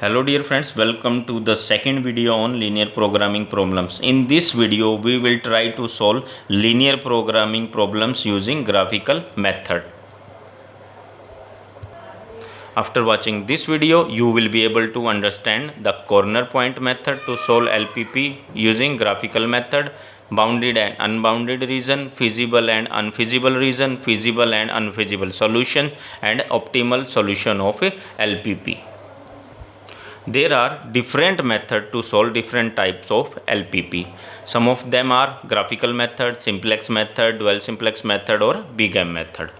Hello dear friends, welcome to the second video on linear programming problems. In this video, we will try to solve linear programming problems using graphical method. After watching this video, you will be able to understand the corner point method to solve LPP using graphical method, bounded and unbounded region, feasible and unfeasible region, feasible and unfeasible solution, and optimal solution of LPP. There are different methods to solve different types of LPP. Some of them are graphical method, simplex method, dual simplex method, or BGAM method.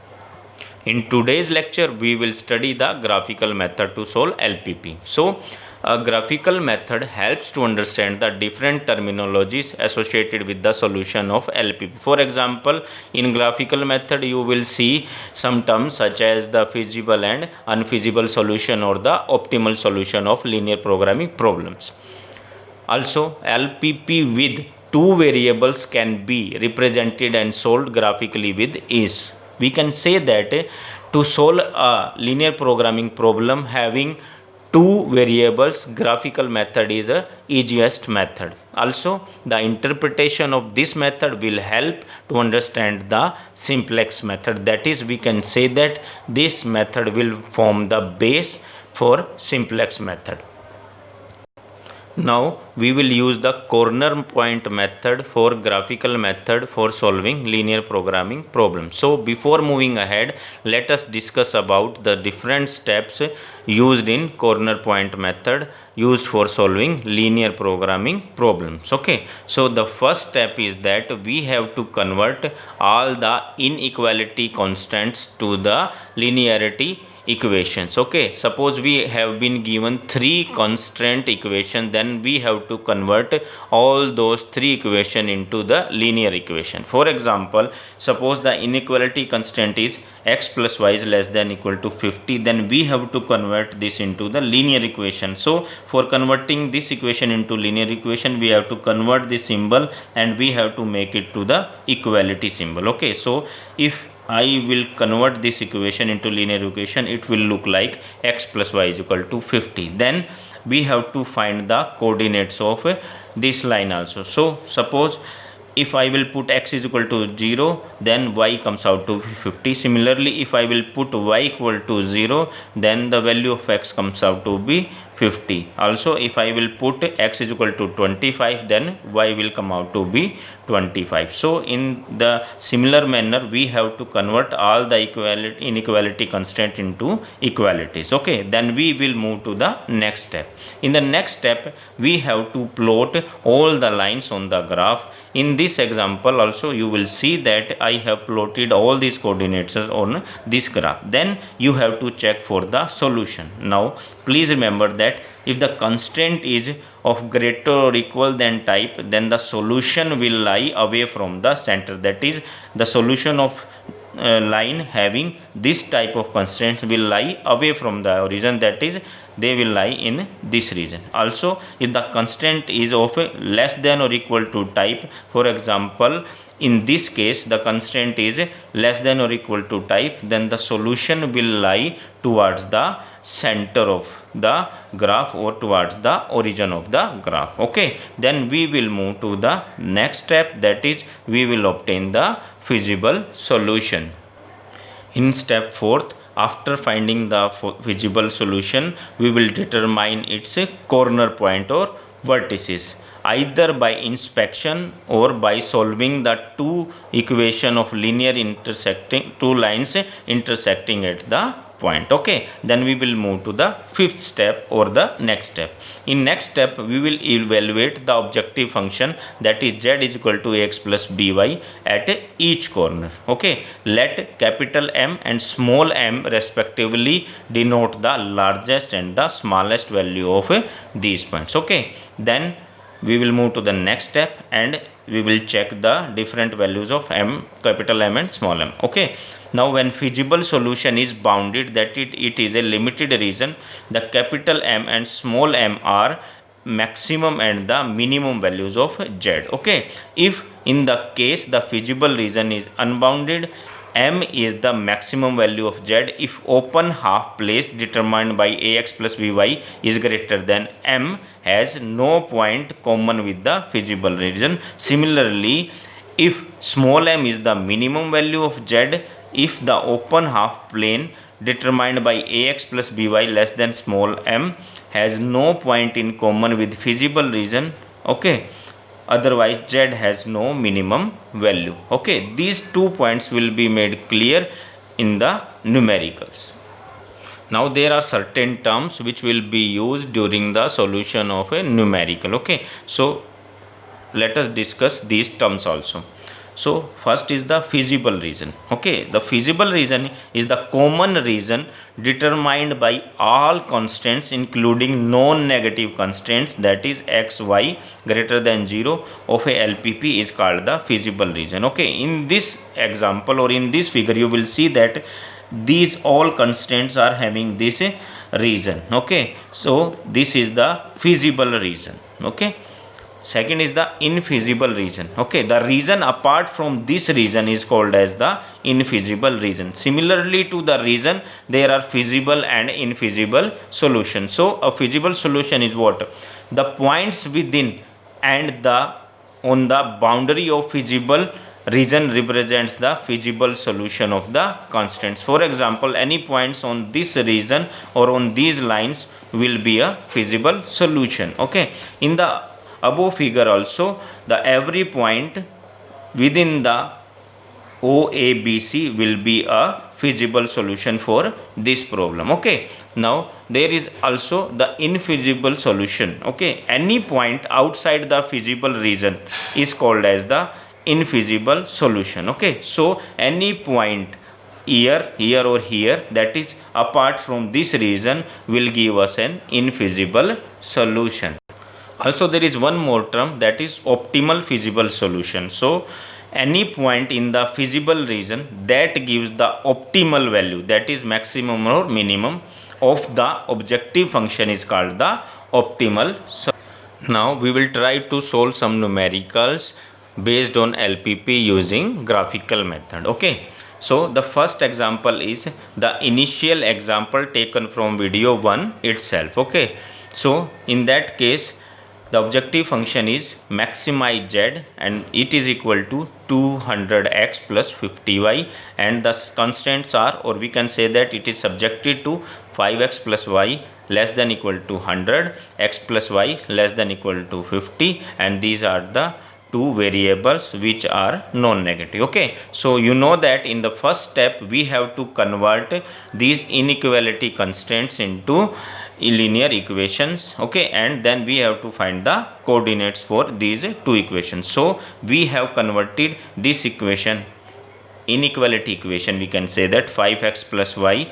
In today's lecture, we will study the graphical method to solve LPP. So, a graphical method helps to understand the different terminologies associated with the solution of LPP. For example, in graphical method, you will see some terms such as the feasible and unfeasible solution or the optimal solution of linear programming problems. Also, LPP with two variables can be represented and solved graphically with ease. We can say that to solve a linear programming problem having two variables, graphical method is the easiest method. Also, the interpretation of this method will help to understand the simplex method. That is, we can say that this method will form the base for simplex method. Now we will use the corner point method for graphical method for solving linear programming problems. So before moving ahead, let us discuss about the different steps used in corner point method used for solving linear programming problems. Okay, so the first step is that we have to convert all the inequality constants to the linearity equations. Okay, suppose we have been given three constraint equation, then we have to convert all those three equation into the linear equation. For example, suppose the inequality constant is x plus y is less than equal to 50, then we have to convert this into the linear equation. So for converting this equation into linear equation, we have to convert the symbol and we have to make it to the equality symbol. Okay, so if I will convert this equation into linear equation, it will look like x plus y is equal to 50. Then we have to find the coordinates of this line also. So suppose if I will put x is equal to 0, then y comes out to 50. Similarly, if I will put y equal to 0, then the value of x comes out to be 50. Also, if I will put x is equal to 25, then y will come out to be 25. So in the similar manner, we have to convert all the inequality constraint into equalities. Okay, then we will move to the next step. In the next step, we have to plot all the lines on the graph. In this example also, you will see that I have plotted all these coordinates on this graph. Then you have to check for the solution. Now please remember that if the constraint is of greater or equal than type, then the solution will lie away from the center. That is, the solution of line having this type of constraints will lie away from the origin, that is, they will lie in this region. Also, if the constraint is of less than or equal to type, for example, in this case the constraint is less than or equal to type, then the solution will lie towards the center of the graph or towards the origin of the graph. Okay, then we will move to the next step, that is, we will obtain the feasible solution. In step 4th, after finding the feasible solution, we will determine its corner point or vertices, either by inspection or by solving the two equation of linear intersecting two lines intersecting at the point. Okay, then we will move to the 5th step or the next step. In next step, we will evaluate the objective function, that is z is equal to ax plus by at each corner. Okay, let capital M and small m respectively denote the largest and the smallest value of these points. Okay, then we will move to the next step and we will check the different values of m, capital M and small m. Okay, now when feasible solution is bounded, that it is a limited region, the capital M and small m are maximum and the minimum values of z. Okay, if in the case the feasible region is unbounded, m is the maximum value of z if open half place determined by ax plus by is greater than m has no point common with the feasible region. Similarly, if small m is the minimum value of z if the open half plane determined by ax plus by less than small m has no point in common with feasible region. Okay, otherwise z has no minimum value. Okay, these 2 points will be made clear in the numericals. Now there are certain terms which will be used during the solution of a numerical. Okay, so let us discuss these terms also. So first is the feasible region. Okay, the feasible region is the common region determined by all constants including non-negative constants, that is x, y greater than 0 of a LPP is called the feasible region. Okay, in this example or in this figure you will see that these all constants are having this region. Okay, so this is the feasible region. Okay, second is the infeasible region. Okay, the region apart from this region is called as the infeasible region. Similarly to the region, there are feasible and infeasible solutions. So a feasible solution is what? The points within and the on the boundary of feasible region represents the feasible solution of the constants. For example, any points on this region or on these lines will be a feasible solution. Okay, in the above figure also, the every point within the OABC will be a feasible solution for this problem. Okay, now there is also the infeasible solution. Okay, any point outside the feasible region is called as the infeasible solution. Okay, so any point here, here or here that is apart from this region will give us an infeasible solution. Also there is one more term, that is optimal feasible solution. So any point in the feasible region that gives the optimal value, that is maximum or minimum of the objective function is called the optimal solution. Now we will try to solve some numericals based on LPP using graphical method. Okay, so the first example is the initial example taken from video 1 itself. Okay, so in that case the objective function is maximize z and it is equal to 200x plus 50y, and the constants are, or we can say that it is subjected to 5x plus y less than equal to 100, x plus y less than equal to 50, and these are the two variables which are non-negative. Okay, so you know that in the first step we have to convert these inequality constants into linear equations. Okay, and then we have to find the coordinates for these two equations. So we have converted this equation, inequality equation, we can say that 5x plus y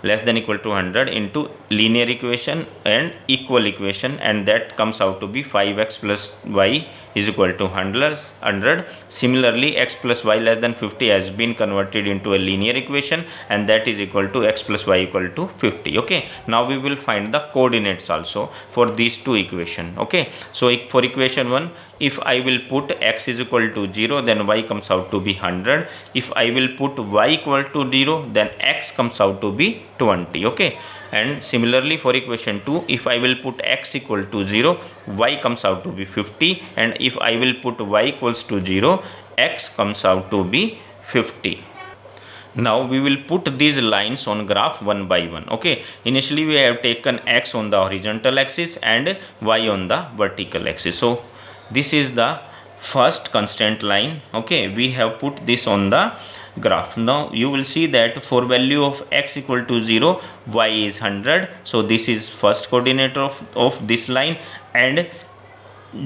less than equal to 100 into linear equation and equal equation, and that comes out to be 5x plus y is equal to 100. Similarly, x plus y less than 50 has been converted into a linear equation, and that is equal to x plus y equal to 50. Okay, now we will find the coordinates also for these two equations. Okay, so for equation 1, if I will put x is equal to 0, then y comes out to be 100. If I will put y equal to 0, then x comes out to be 20. Okay, and similarly for equation 2, if I will put x equal to 0, y comes out to be 50, and if I will put y equals to 0, x comes out to be 50. Now we will put these lines on graph one by one. Okay, initially we have taken x on the horizontal axis and y on the vertical axis. So this is the first constant line. Okay, we have put this on the graph. Now you will see that for value of x equal to 0, y is 100. So this is first coordinate of this line, and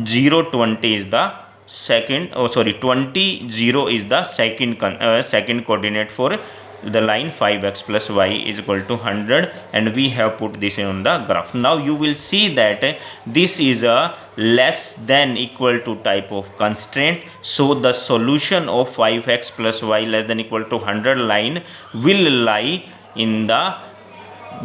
0, 20 is the second, 20, 0 is the second coordinate for the line 5x plus y is equal to 100, and we have put this on the graph. Now you will see that this is a less than equal to type of constraint, so the solution of 5x plus y less than equal to 100 line will lie in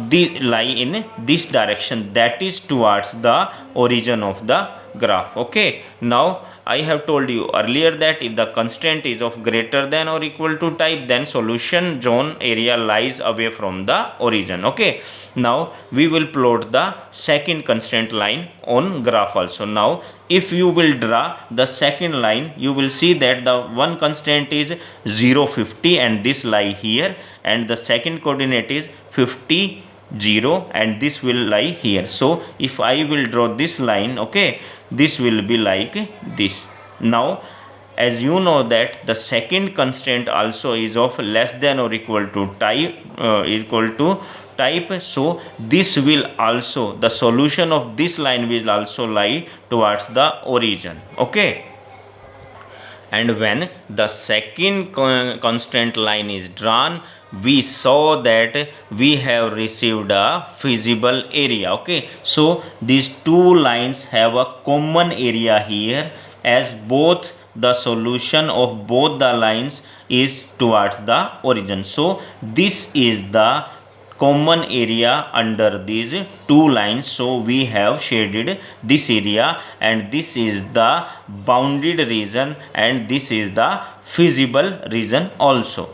this direction, that is towards the origin of the graph. Okay, now I have told you earlier that if the constraint is of greater than or equal to type, then solution zone area lies away from the origin. Okay, now we will plot the second constraint line on graph also. Now if you will draw the second line, you will see that the one constraint is 0, 50 and this lie here, and the second coordinate is 50, 0 and this will lie here. So if I will draw this line, okay, this will be like this. Now as you know that the second constraint also is of less than or equal to type, so this will also, the solution of this line will also lie towards the origin. Okay, and when the second constraint line is drawn, we saw that we have received a feasible area. Okay, so these two lines have a common area here, as both the solution of both the lines is towards the origin. So this is the common area under these two lines. So we have shaded this area, and this is the bounded region, and this is the feasible region also.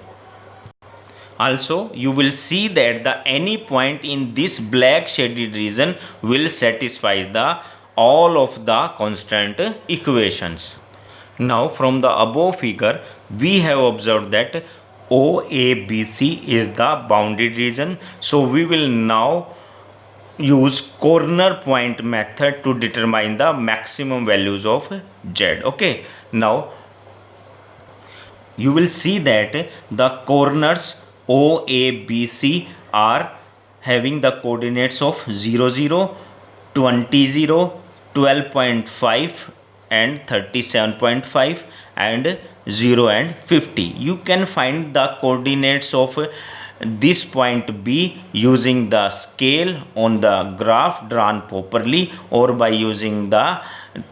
Also you will see that the any point in this black shaded region will satisfy the all of the constant equations. Now from the above figure we have observed that OABC is the bounded region. So we will now use corner point method to determine the maximum values of Z. Okay, now you will see that the corners OABC are having the coordinates of 0, 0, 20, 0, 12.5 and 37.5 and 0 and 50. You can find the coordinates of this point B using the scale on the graph drawn properly, or by using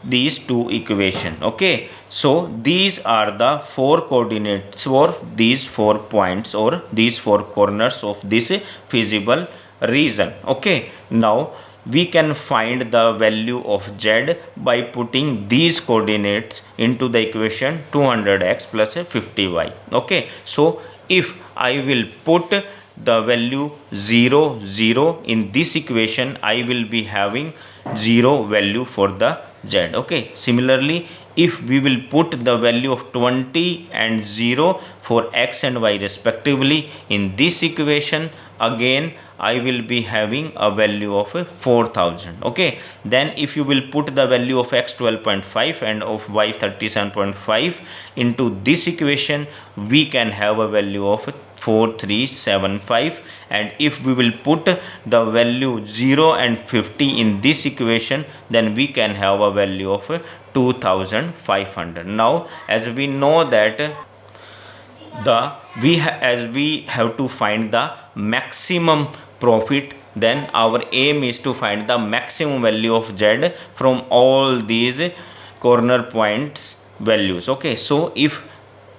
these two equations. Okay, so these are the four coordinates for these 4 points or these 4 corners of this feasible region. Okay, now we can find the value of Z by putting these coordinates into the equation 200x plus 50y. Okay, so if I will put the value 0, 0 in this equation, I will be having 0 value for the Z. Okay, similarly if we will put the value of 20 and 0 for x and y respectively in this equation, again I will be having a value of 4000. Okay, then if you will put the value of x 12.5 and of y 37.5 into this equation, we can have a value of 4375, and if we will put the value 0 and 50 in this equation, then we can have a value of 2500. Now as we know that as we have to find the maximum profit, then our aim is to find the maximum value of Z from all these corner points values. Okay, so if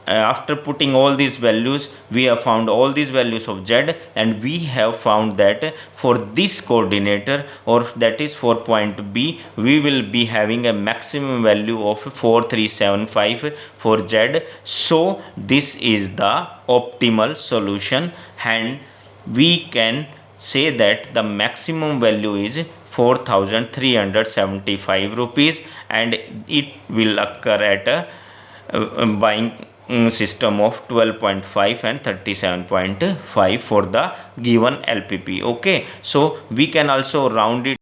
after putting all these values, we have found all these values of Z, and we have found that for this coordinator, or that is for point B, we will be having a maximum value of 4375 for Z. So this is the optimal solution, and we can say that the maximum value is 4375 rupees, and it will occur at a buying system of 12.5 and 37.5 for the given LPP. Okay, so we can also round it